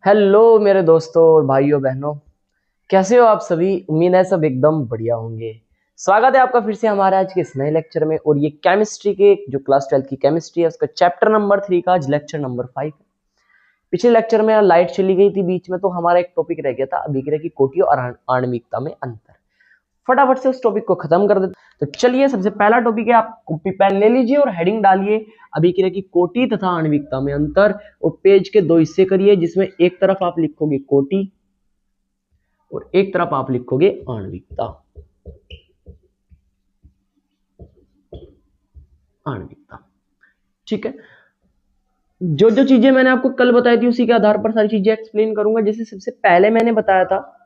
Hello मेरे दोस्तों और भाइयों बहनों, कैसे हो आप सभी। उम्मीद है सब एकदम बढ़िया होंगे। स्वागत है आपका फिर से हमारे आज के इस नए लेक्चर में। और ये केमिस्ट्री के जो क्लास 12 की केमिस्ट्री है उसका चैप्टर नंबर 3 का आज लेक्चर नंबर 5 है। पिछले लेक्चर में लाइट चली गई थी बीच में, तो हमारा एक टॉपिक रह गया था अभिक्रिया की कोटि और आणविकता में अंतर। फटाफट से उस टॉपिक को खत्म कर देते। तो चलिए, सबसे पहला टॉपिक है, आप कॉपी पेन ले लीजिए और हेडिंग डालिए अभिक्रिया की कोटि तथा आणविकता में अंतर। और पेज के दो हिस्से करिए, जिसमें एक तरफ आप लिखोगे कोटि और एक तरफ आप लिखोगे आणविकता। आणविकता, ठीक है। जो जो चीजें मैंने आपको कल बताई थी उसी के आधार पर सारी चीजें एक्सप्लेन करूंगा। जैसे सबसे पहले मैंने बताया था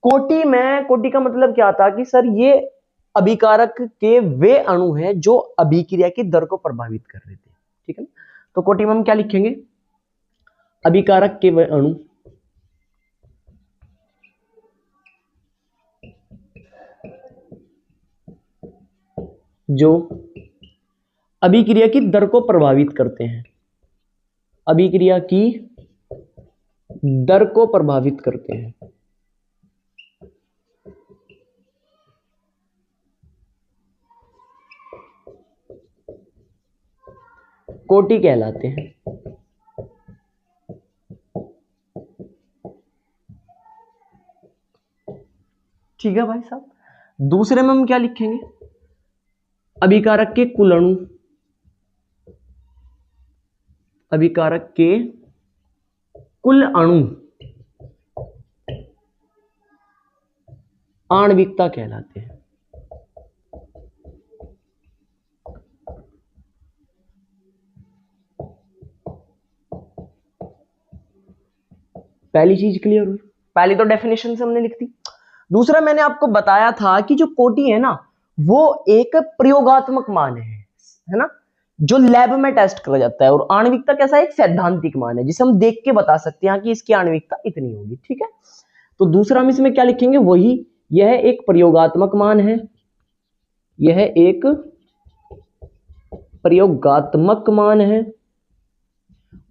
कोटि का मतलब क्या था कि सर ये अभिकारक के वे अणु हैं जो अभिक्रिया की दर को प्रभावित कर रहे थे, ठीक है ना। तो कोटि में हम क्या लिखेंगे? अभिकारक के वे अणु जो अभिक्रिया की दर को प्रभावित करते हैं, अभिक्रिया की दर को प्रभावित करते हैं। कोटि कहलाते हैं। ठीक है भाई साहब। दूसरे में हम क्या लिखेंगे? अभिकारक के कुल अणु, अभिकारक के कुल अणु आणविकता कहलाते हैं। पहली चीज क्लियर हुई। पहली तो डेफिनेशन से हमने लिख दी। दूसरा मैंने आपको बताया था कि जो कोटि है ना वो एक प्रयोगात्मक मान है ना, जो लैब में टेस्ट किया जाता है। और आणविकता कैसा है? एक सैद्धांतिक मान है जिसे हम देख के बता सकते हैं कि इसकी आणविकता इतनी होगी, ठीक है। तो दूसरा हम इसमें क्या लिखेंगे? वही, यह एक प्रयोगात्मक मान है, यह एक प्रयोगात्मक मान है।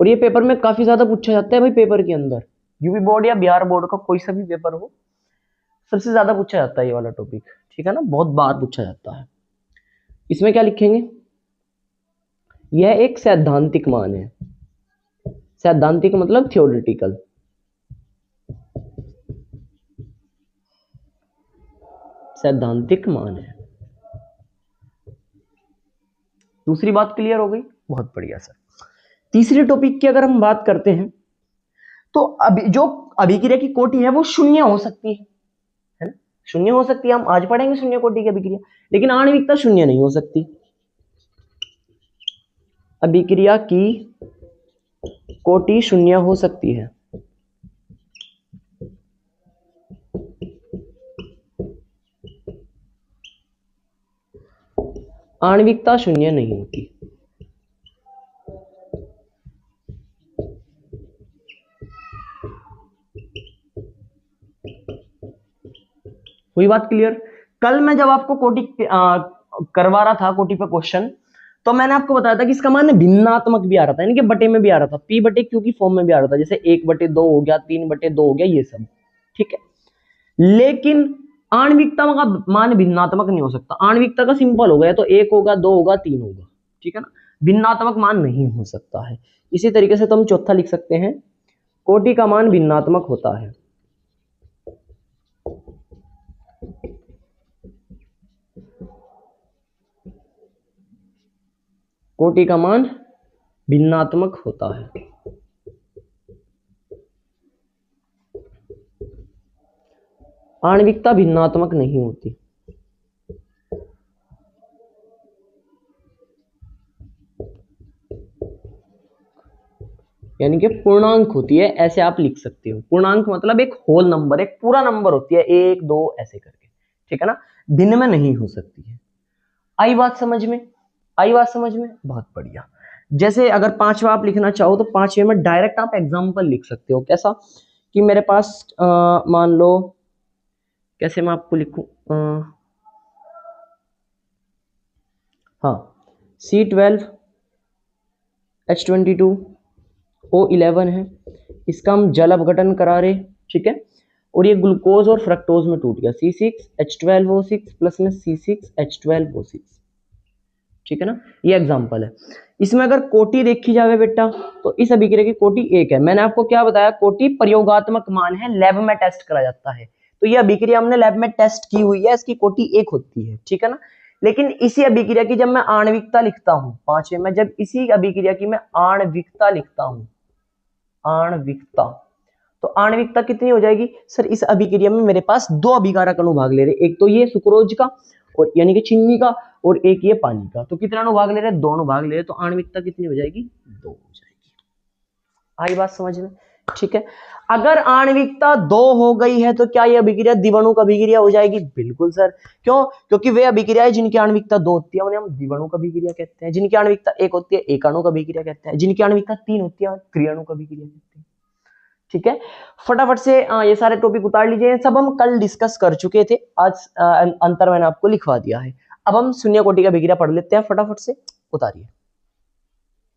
और ये पेपर में काफी ज्यादा पूछा जाता है भाई। पेपर के अंदर यूपी बोर्ड या बिहार बोर्ड का कोई सा भी पेपर हो, सबसे ज्यादा पूछा जाता है ये वाला टॉपिक, ठीक है ना, बहुत बार पूछा जाता है। इसमें क्या लिखेंगे? यह एक सैद्धांतिक मान है। सैद्धांतिक मतलब थ्योरेटिकल। सैद्धांतिक मान है। दूसरी बात क्लियर हो गई? बहुत बढ़िया सर। तीसरे टॉपिक की अगर हम बात करते हैं तो अभी जो अभिक्रिया की कोटि है वो शून्य हो सकती है ना, शून्य हो सकती है। हम आज पढ़ेंगे शून्य कोटि की अभिक्रिया। लेकिन आणविकता शून्य नहीं हो सकती। अभिक्रिया की कोटि शून्य हो सकती है। आणविकता शून्य नहीं होती। हुई बात क्लियर? कल मैं जब आपको कोटि करवा रहा था, कोटि पे क्वेश्चन, तो मैंने आपको बताया था कि इसका मान भिन्नात्मक भी आ रहा था, यानी कि बटे में भी आ रहा था, पी बटे क्यू की फॉर्म में भी आ रहा था। जैसे 1/2 हो गया, 3/2 हो गया, ये सब, ठीक है। लेकिन आणविकता का मान भिन्नात्मक नहीं हो सकता। आणविकता का सिंपल हो गया, तो 1 होगा, 2 होगा, 3 होगा, ठीक है ना। भिन्नात्मक मान नहीं हो सकता है। इसी तरीके से तो हम चौथा लिख सकते हैं, कोटि का मान भिन्नात्मक होता है। कोटि का मान भिन्नात्मक होता है। आणविकता भिन्नात्मक नहीं होती। यानी कि पूर्णांक होती है, ऐसे आप लिख सकते हो। पूर्णांक मतलब एक होल नंबर, एक पूरा नंबर होती है, 1 2 ऐसे करके, ठीक है ना। भिन्न में नहीं हो सकती है। आई बात समझ में? आई बात समझ में? बहुत बढ़िया। जैसे अगर पांचवा आप लिखना चाहो तो पांचवे में डायरेक्ट आप एग्जाम्पल लिख सकते हो। कैसा? कि मेरे पास मान लो, कैसे मैं आपको लिखूं, हाँ, C12H22O11 है, इसका हम जल अपघटन करा रहे, ठीक है, और ये ग्लूकोज और फ्रक्टोज में टूट गया, C6H12O6 प्लस में C6H12O6, ठीक है ना। ये एग्जांपल है। इसमें अगर कोटि देखी जावे बेटा तो इस अभिक्रिया की कोटि 1 है। मैंने आपको क्या बताया, कोटि प्रयोगात्मक मान है, लैब में टेस्ट करा जाता है। तो ये अभिक्रिया हमने लैब में टेस्ट की हुई है, इसकी कोटि 1 होती है, ठीक है ना। लेकिन इसी अभिक्रिया की जब मैं आणविकता लिखता हूं, 5वें में जब इसी अभिक्रिया की मैं आणविकता लिखता हूं, आणविकता, तो आणविकता कितनी हो जाएगी सर, इस अभिक्रिया में मेरे पास दो अभिकारक अणु भाग ले रहे, एक तो ये सुक्रोज का और यानी कि चीनी का, और एक ये पानी का। तो कितना अणु भाग ले रहे, दोनों भाग ले रहे, तो आणविकता कितनी हो जाएगी, 2 हो जाएगी। आई बात समझ में, ठीक है। अगर आणविकता 2 हो गई है तो क्या ये अभिक्रिया द्विअणुक अभिक्रिया हो जाएगी, बिल्कुल सर। क्यों, क्योंकि वे अभिक्रियाएं जिनकी आणविकता 2 होती है उन्हें हम द्विअणुक अभिक्रिया कहते हैं, जिनकी आणविकता 1 होती है एकाणुक अभिक्रिया कहते हैं, जिनकी आणविकता 3 होती है त्रिअणुक अभिक्रिया कहते हैं, ठीक है। फटाफट से ये सारे टॉपिक उतार लीजिए, सब हम कल डिस्कस कर चुके थे, आज अंतर मैंने आपको लिखवा दिया है। अब हम शून्य कोटि का अभिक्रिया पढ़ लेते हैं, फटाफट से उतारिए।